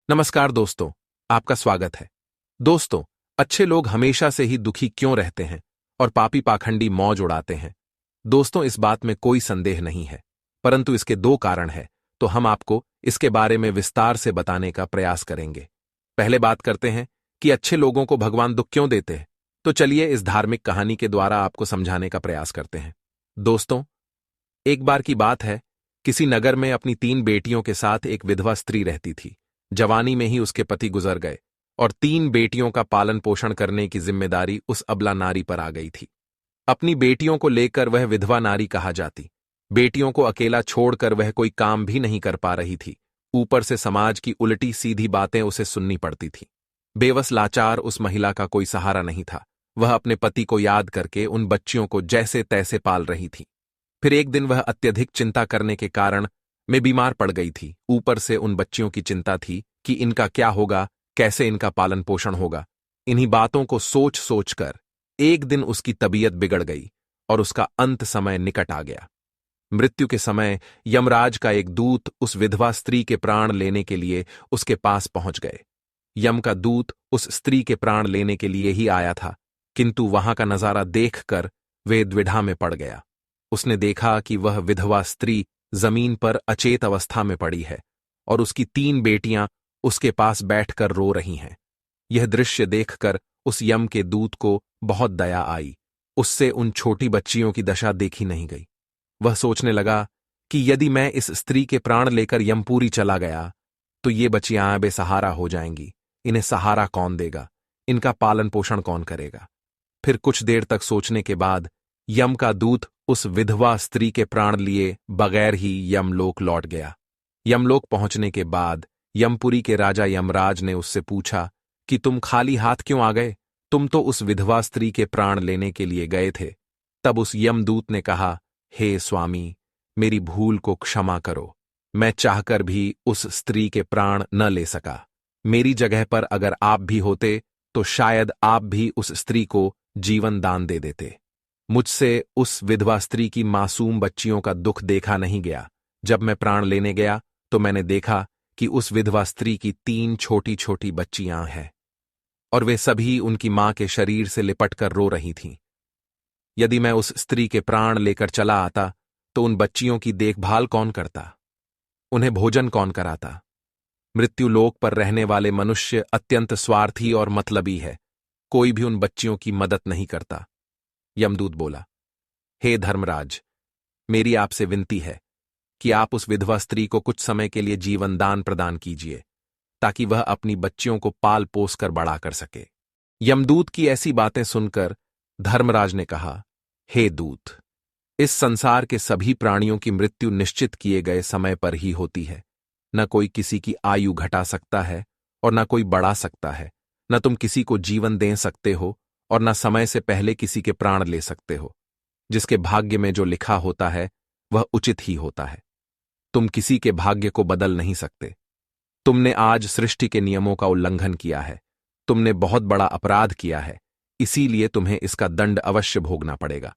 नमस्कार दोस्तों, आपका स्वागत है। दोस्तों, अच्छे लोग हमेशा से ही दुखी क्यों रहते हैं और पापी पाखंडी मौज उड़ाते हैं? दोस्तों, इस बात में कोई संदेह नहीं है, परंतु इसके दो कारण हैं, तो हम आपको इसके बारे में विस्तार से बताने का प्रयास करेंगे। पहले बात करते हैं कि अच्छे लोगों को भगवान दुख क्यों देते हैं। तो चलिए इस धार्मिक कहानी के द्वारा आपको समझाने का प्रयास करते हैं। दोस्तों, एक बार की बात है, किसी नगर में अपनी 3 बेटियों के साथ एक विधवा स्त्री रहती थी। जवानी में ही उसके पति गुजर गए और 3 बेटियों का पालन पोषण करने की जिम्मेदारी उस अबला नारी पर आ गई थी। अपनी बेटियों को लेकर वह विधवा नारी कहा जाती। बेटियों को अकेला छोड़कर वह कोई काम भी नहीं कर पा रही थी। ऊपर से समाज की उल्टी सीधी बातें उसे सुननी पड़ती थी। बेवस लाचार उस महिला का कोई सहारा नहीं था। वह अपने पति को याद करके उन बच्चियों को जैसे तैसे पाल रही थी। फिर एक दिन वह अत्यधिक चिंता करने के कारण में बीमार पड़ गई थी। ऊपर से उन बच्चियों की चिंता थी कि इनका क्या होगा, कैसे इनका पालन पोषण होगा। इन्हीं बातों को सोच सोचकर एक दिन उसकी तबीयत बिगड़ गई और उसका अंत समय निकट आ गया। मृत्यु के समय यमराज का एक दूत उस विधवा स्त्री के प्राण लेने के लिए उसके पास पहुंच गए। यम का दूत उस स्त्री के प्राण लेने के लिए ही आया था, किंतु वहां का नजारा देखकर वे द्विधा में पड़ गया। उसने देखा कि वह विधवा स्त्री जमीन पर अचेत अवस्था में पड़ी है और उसकी 3 बेटियां उसके पास बैठकर रो रही हैं। यह दृश्य देखकर उस यम के दूत को बहुत दया आई। उससे उन छोटी बच्चियों की दशा देखी नहीं गई। वह सोचने लगा कि यदि मैं इस स्त्री के प्राण लेकर यमपुरी चला गया तो ये बच्चियां बेसहारा हो जाएंगी। इन्हें सहारा कौन देगा, इनका पालन पोषण कौन करेगा। फिर कुछ देर तक सोचने के बाद यम का दूत उस विधवा स्त्री के प्राण लिए बगैर ही यमलोक लौट गया। यमलोक पहुंचने के बाद यमपुरी के राजा यमराज ने उससे पूछा कि तुम खाली हाथ क्यों आ गए? तुम तो उस विधवा स्त्री के प्राण लेने के लिए गए थे। तब उस यमदूत ने कहा, हे स्वामी, मेरी भूल को क्षमा करो। मैं चाहकर भी उस स्त्री के प्राण न ले सका। मेरी जगह पर अगर आप भी होते तो शायद आप भी उस स्त्री को जीवन दान दे देते। मुझसे उस विधवा स्त्री की मासूम बच्चियों का दुख देखा नहीं गया। जब मैं प्राण लेने गया तो मैंने देखा कि उस विधवा स्त्री की 3 छोटी छोटी बच्चियां हैं और वे सभी उनकी मां के शरीर से लिपटकर रो रही थीं। यदि मैं उस स्त्री के प्राण लेकर चला आता तो उन बच्चियों की देखभाल कौन करता, उन्हें भोजन कौन कराता। मृत्युलोक पर रहने वाले मनुष्य अत्यंत स्वार्थी और मतलबी है। कोई भी उन बच्चियों की मदद नहीं करता। यमदूत बोला, हे धर्मराज, मेरी आपसे विनती है कि आप उस विधवा स्त्री को कुछ समय के लिए जीवन दान प्रदान कीजिए ताकि वह अपनी बच्चियों को पाल पोस कर बड़ा कर सके। यमदूत की ऐसी बातें सुनकर धर्मराज ने कहा, हे दूत, इस संसार के सभी प्राणियों की मृत्यु निश्चित किए गए समय पर ही होती है। न कोई किसी की आयु घटा सकता है और न कोई बढ़ा सकता है। न तुम किसी को जीवन दे सकते हो और न समय से पहले किसी के प्राण ले सकते हो। जिसके भाग्य में जो लिखा होता है वह उचित ही होता है। तुम किसी के भाग्य को बदल नहीं सकते। तुमने आज सृष्टि के नियमों का उल्लंघन किया है। तुमने बहुत बड़ा अपराध किया है, इसीलिए तुम्हें इसका दंड अवश्य भोगना पड़ेगा।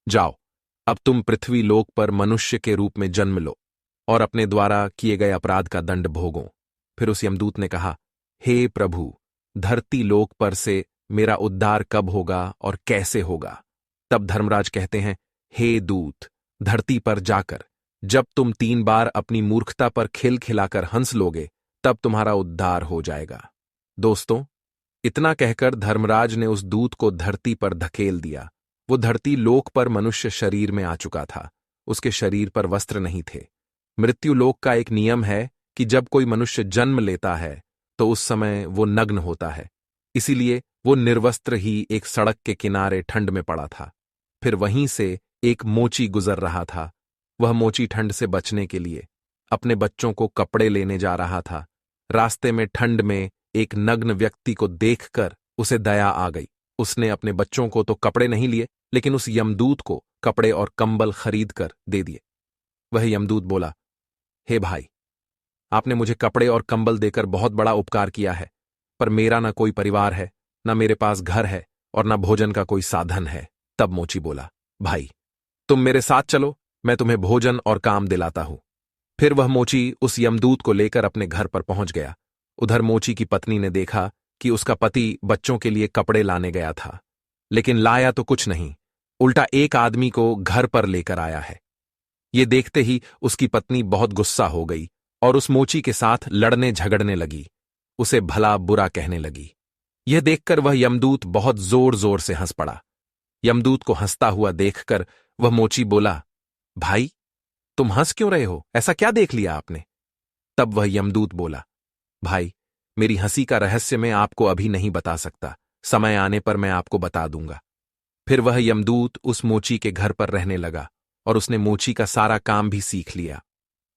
जाओ, अब तुम पृथ्वी लोक पर मनुष्य के रूप में जन्म लो और अपने द्वारा किए गए अपराध का दंड भोगो। फिर उस यमदूत ने कहा, हे प्रभु, धरती लोक पर से मेरा उद्धार कब होगा और कैसे होगा? तब धर्मराज कहते हैं, हे दूत, धरती पर जाकर जब तुम 3 बार अपनी मूर्खता पर खिलखिलाकर हंस लोगे तब तुम्हारा उद्धार हो जाएगा। दोस्तों, इतना कहकर धर्मराज ने उस दूत को धरती पर धकेल दिया। वो धरती लोक पर मनुष्य शरीर में आ चुका था। उसके शरीर पर वस्त्र नहीं थे। मृत्यु लोक का एक नियम है कि जब कोई मनुष्य जन्म लेता है तो उस समय वो नग्न होता है। इसीलिए वो निर्वस्त्र ही एक सड़क के किनारे ठंड में पड़ा था। फिर वहीं से एक मोची गुजर रहा था। वह मोची ठंड से बचने के लिए अपने बच्चों को कपड़े लेने जा रहा था। रास्ते में ठंड में एक नग्न व्यक्ति को देखकर उसे दया आ गई। उसने अपने बच्चों को तो कपड़े नहीं लिए, लेकिन उस यमदूत को कपड़े और कंबल खरीद कर दे दिए। वह यमदूत बोला, हे भाई, आपने मुझे कपड़े और कंबल देकर बहुत बड़ा उपकार किया है, पर मेरा ना कोई परिवार है, ना मेरे पास घर है और ना भोजन का कोई साधन है। तब मोची बोला, भाई, तुम मेरे साथ चलो, मैं तुम्हें भोजन और काम दिलाता हूं। फिर वह मोची उस यमदूत को लेकर अपने घर पर पहुंच गया उधर मोची की पत्नी ने देखा कि उसका पति बच्चों के लिए कपड़े लाने गया था, लेकिन लाया तो कुछ नहीं, उल्टा एक आदमी को घर पर लेकर आया है। ये देखते ही उसकी पत्नी बहुत गुस्सा हो गई और उस मोची के साथ लड़ने झगड़ने लगी, उसे भला बुरा कहने लगी। यह देखकर वह यमदूत बहुत जोर जोर से हंस पड़ा। यमदूत को हंसता हुआ देखकर वह मोची बोला, भाई, तुम हंस क्यों रहे हो? ऐसा क्या देख लिया आपने? तब वह यमदूत बोला, भाई, मेरी हंसी का रहस्य मैं आपको अभी नहीं बता सकता, समय आने पर मैं आपको बता दूंगा। फिर वह यमदूत उस मोची के घर पर रहने लगा और उसने मोची का सारा काम भी सीख लिया।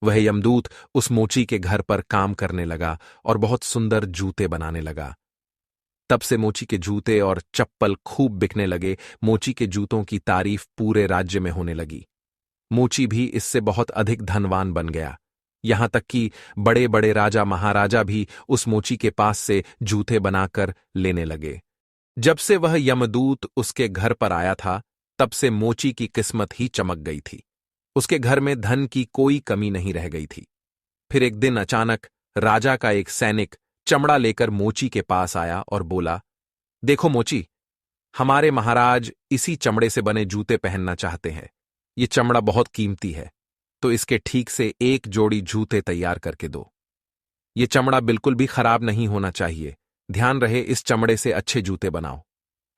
वह यमदूत उस मोची के घर पर काम करने लगा और बहुत सुंदर जूते बनाने लगा। तब से मोची के जूते और चप्पल खूब बिकने लगे। मोची के जूतों की तारीफ पूरे राज्य में होने लगी। मोची भी इससे बहुत अधिक धनवान बन गया, यहां तक कि बड़े बड़े राजा महाराजा भी उस मोची के पास से जूते बनाकर लेने लगे। जब से वह यमदूत उसके घर पर आया था, तब से मोची की किस्मत ही चमक गई थी। उसके घर में धन की कोई कमी नहीं रह गई थी। फिर एक दिन अचानक राजा का एक सैनिक चमड़ा लेकर मोची के पास आया और बोला, देखो मोची, हमारे महाराज इसी चमड़े से बने जूते पहनना चाहते हैं। ये चमड़ा बहुत कीमती है, तो इसके ठीक से एक जोड़ी जूते तैयार करके दो। ये चमड़ा बिल्कुल भी खराब नहीं होना चाहिए, ध्यान रहे इस चमड़े से अच्छे जूते बनाओ।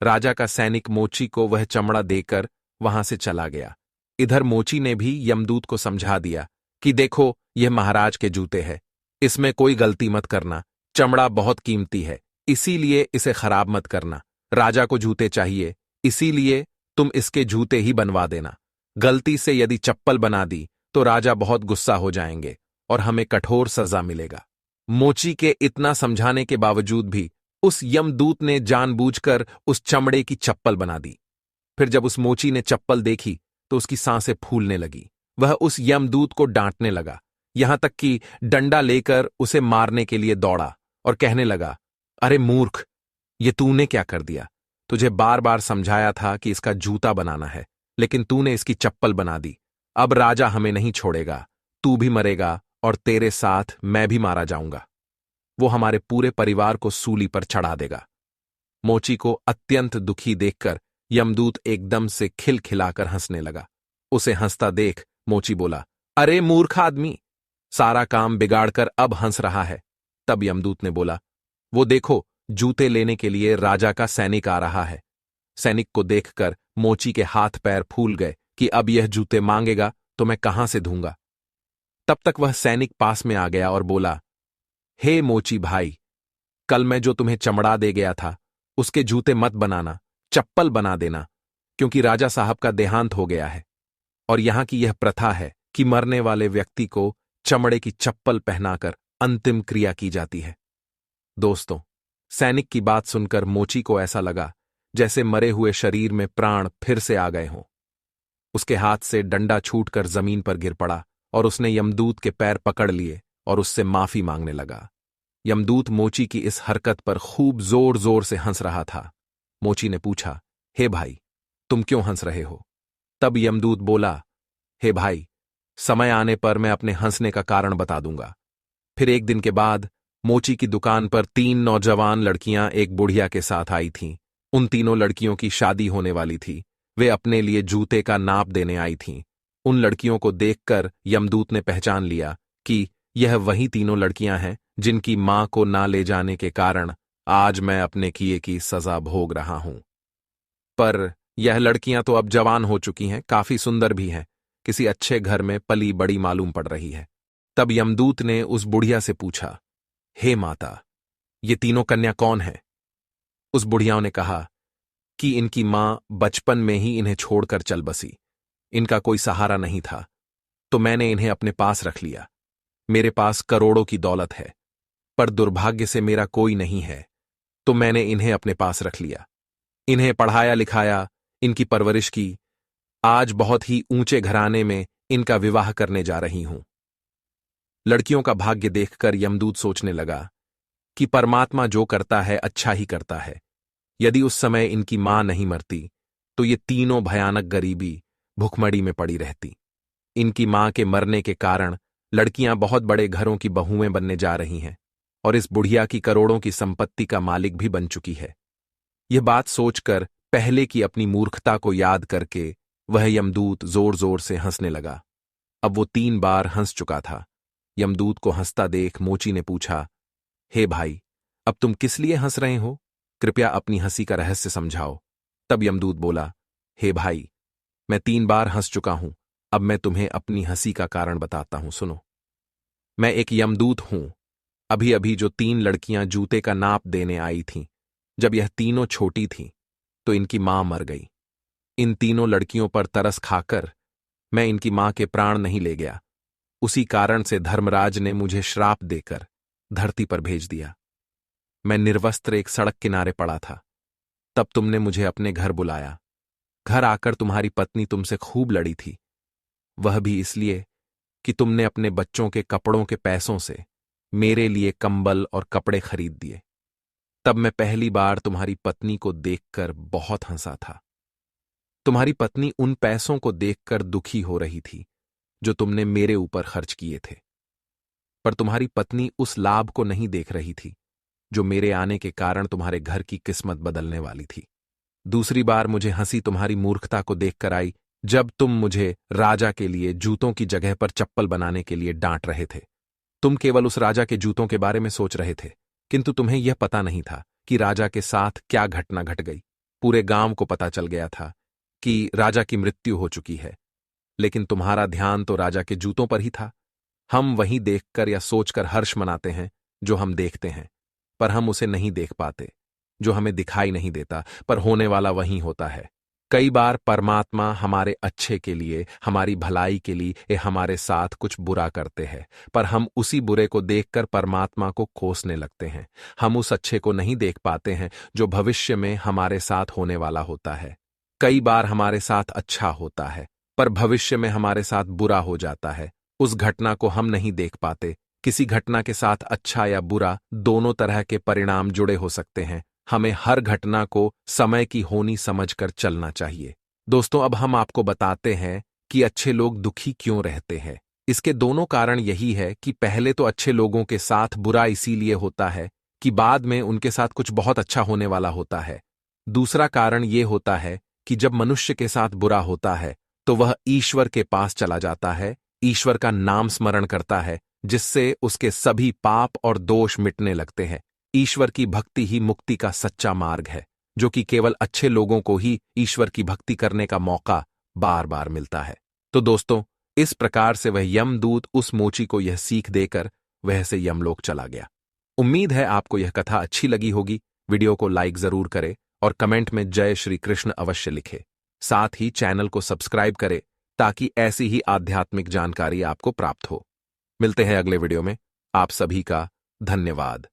राजा का सैनिक मोची को वह चमड़ा देकर वहां से चला गया। इधर मोची ने भी यमदूत को समझा दिया कि देखो, यह महाराज के जूते हैं, इसमें कोई गलती मत करना, चमड़ा बहुत कीमती है, इसीलिए इसे खराब मत करना। राजा को जूते चाहिए, इसीलिए तुम इसके जूते ही बनवा देना। गलती से यदि चप्पल बना दी तो राजा बहुत गुस्सा हो जाएंगे और हमें कठोर सजा मिलेगा। मोची के इतना समझाने के बावजूद भी उस यमदूत ने जानबूझकर उस चमड़े की चप्पल बना दी। फिर जब उस मोची ने चप्पल देखी तो उसकी सांसें फूलने लगी। वह उस यमदूत को डांटने लगा, यहां तक कि डंडा लेकर उसे मारने के लिए दौड़ा और कहने लगा, अरे मूर्ख, ये तूने क्या कर दिया? तुझे बार बार समझाया था कि इसका जूता बनाना है, लेकिन तूने इसकी चप्पल बना दी। अब राजा हमें नहीं छोड़ेगा, तू भी मरेगा और तेरे साथ मैं भी मारा जाऊंगा। वो हमारे पूरे परिवार को सूली पर चढ़ा देगा। मोची को अत्यंत दुखी देखकर यमदूत एकदम से खिलखिलाकर हंसने लगा। उसे हंसता देख मोची बोला, अरे मूर्ख आदमी, सारा काम बिगाड़कर अब हंस रहा है। तब यमदूत ने बोला, वो देखो, जूते लेने के लिए राजा का सैनिक आ रहा है। सैनिक को देखकर मोची के हाथ पैर फूल गए कि अब यह जूते मांगेगा तो मैं कहां से दूंगा। तब तक वह सैनिक पास में आ गया और बोला, हे मोची भाई, कल मैं जो तुम्हें चमड़ा दे गया था उसके जूते मत बनाना, चप्पल बना देना, क्योंकि राजा साहब का देहांत हो गया है और यहां की यह प्रथा है कि मरने वाले व्यक्ति को चमड़े की चप्पल पहनाकर अंतिम क्रिया की जाती है। दोस्तों, सैनिक की बात सुनकर मोची को ऐसा लगा जैसे मरे हुए शरीर में प्राण फिर से आ गए हों। उसके हाथ से डंडा छूटकर जमीन पर गिर पड़ा और उसने यमदूत के पैर पकड़ लिए और उससे माफी मांगने लगा। यमदूत मोची की इस हरकत पर खूब जोर जोर से हंस रहा था। मोची ने पूछा, हे भाई, तुम क्यों हंस रहे हो? तब यमदूत बोला, हे भाई, समय आने पर मैं अपने हंसने का कारण बता दूंगा। फिर एक दिन के बाद मोची की दुकान पर 3 नौजवान लड़कियां एक बुढ़िया के साथ आई थीं। उन तीनों लड़कियों की शादी होने वाली थी। वे अपने लिए जूते का नाप देने आई थीं। उन लड़कियों को देखकर यमदूत ने पहचान लिया कि यह वही तीनों लड़कियां हैं जिनकी मां को ना ले जाने के कारण आज मैं अपने किए की सजा भोग रहा हूं। पर यह लड़कियां तो अब जवान हो चुकी हैं, काफी सुंदर भी हैं, किसी अच्छे घर में पली बड़ी मालूम पड़ रही है। तब यमदूत ने उस बुढ़िया से पूछा, हे माता, ये तीनों कन्या कौन है? उस बुढ़ियाओं ने कहा कि इनकी मां बचपन में ही इन्हें छोड़कर चल बसी, इनका कोई सहारा नहीं था, तो मैंने इन्हें अपने पास रख लिया। मेरे पास करोड़ों की दौलत है, पर दुर्भाग्य से मेरा कोई नहीं है, तो मैंने इन्हें अपने पास रख लिया। इन्हें पढ़ाया लिखाया, इनकी परवरिश की। आज बहुत ही ऊंचे घराने में इनका विवाह करने जा रही हूं। लड़कियों का भाग्य देखकर यमदूत सोचने लगा कि परमात्मा जो करता है अच्छा ही करता है। यदि उस समय इनकी मां नहीं मरती तो ये तीनों भयानक गरीबी, भुखमरी में पड़ी रहती। इनकी मां के मरने के कारण लड़कियां बहुत बड़े घरों की बहुएं बनने जा रही हैं और इस बुढ़िया की करोड़ों की संपत्ति का मालिक भी बन चुकी है। यह बात सोचकर पहले की अपनी मूर्खता को याद करके वह यमदूत जोर जोर से हंसने लगा। अब वो 3 बार हंस चुका था। यमदूत को हंसता देख मोची ने पूछा, हे भाई, अब तुम किस लिए हंस रहे हो? कृपया अपनी हंसी का रहस्य समझाओ। तब यमदूत बोला, हे भाई, मैं 3 बार हंस चुका हूं, अब मैं तुम्हें अपनी हंसी का कारण बताता हूं, सुनो। मैं एक यमदूत हूं। अभी अभी जो 3 लड़कियां जूते का नाप देने आई थीं, जब यह तीनों छोटी थीं, तो इनकी मां मर गई। इन तीनों लड़कियों पर तरस खाकर मैं इनकी मां के प्राण नहीं ले गया। उसी कारण से धर्मराज ने मुझे श्राप देकर धरती पर भेज दिया। मैं निर्वस्त्र एक सड़क किनारे पड़ा था। तब तुमने मुझे अपने घर बुलाया। घर आकर तुम्हारी पत्नी तुमसे खूब लड़ी थी, वह भी इसलिए कि तुमने अपने बच्चों के कपड़ों के पैसों से मेरे लिए कंबल और कपड़े खरीद दिए। तब मैं पहली बार तुम्हारी पत्नी को देखकर बहुत हंसा था। तुम्हारी पत्नी उन पैसों को देखकर दुखी हो रही थी जो तुमने मेरे ऊपर खर्च किए थे, पर तुम्हारी पत्नी उस लाभ को नहीं देख रही थी जो मेरे आने के कारण तुम्हारे घर की किस्मत बदलने वाली थी। दूसरी बार मुझे हंसी तुम्हारी मूर्खता को देखकर आई जब तुम मुझे राजा के लिए जूतों की जगह पर चप्पल बनाने के लिए डांट रहे थे। तुम केवल उस राजा के जूतों के बारे में सोच रहे थे, किंतु तुम्हें यह पता नहीं था कि राजा के साथ क्या घटना घट गई। पूरे गांव को पता चल गया था कि राजा की मृत्यु हो चुकी है, लेकिन तुम्हारा ध्यान तो राजा के जूतों पर ही था। हम वही देखकर या सोचकर हर्ष मनाते हैं जो हम देखते हैं, पर हम उसे नहीं देख पाते। जो हमें दिखाई नहीं देता, पर होने वाला वही होता है। कई बार परमात्मा हमारे अच्छे के लिए, हमारी भलाई के लिए हमारे साथ कुछ बुरा करते हैं, पर हम उसी बुरे को देखकर परमात्मा को कोसने लगते हैं। हम उस अच्छे को नहीं देख पाते हैं जो भविष्य में हमारे साथ होने वाला होता है। कई बार हमारे साथ अच्छा होता है, पर भविष्य में हमारे साथ बुरा हो जाता है। उस घटना को हम नहीं देख पाते। किसी घटना के साथ अच्छा या बुरा दोनों तरह के परिणाम जुड़े हो सकते हैं। हमें हर घटना को समय की होनी समझकर चलना चाहिए। दोस्तों, अब हम आपको बताते हैं कि अच्छे लोग दुखी क्यों रहते हैं। इसके दोनों कारण यही है कि पहले तो अच्छे लोगों के साथ बुरा इसीलिए होता है कि बाद में उनके साथ कुछ बहुत अच्छा होने वाला होता है। दूसरा कारण यह होता है कि जब मनुष्य के साथ बुरा होता है तो वह ईश्वर के पास चला जाता है, ईश्वर का नाम स्मरण करता है, जिससे उसके सभी पाप और दोष मिटने लगते हैं। ईश्वर की भक्ति ही मुक्ति का सच्चा मार्ग है, जो कि केवल अच्छे लोगों को ही ईश्वर की भक्ति करने का मौका बार बार मिलता है। तो दोस्तों, इस प्रकार से वह यमदूत उस मोची को यह सीख देकर वह से यमलोक चला गया। उम्मीद है आपको यह कथा अच्छी लगी होगी। वीडियो को लाइक जरूर करें और कमेंट में जय श्री कृष्ण अवश्य लिखें। साथ ही चैनल को सब्सक्राइब करें ताकि ऐसी ही आध्यात्मिक जानकारी आपको प्राप्त हो। मिलते हैं अगले वीडियो में। आप सभी का धन्यवाद।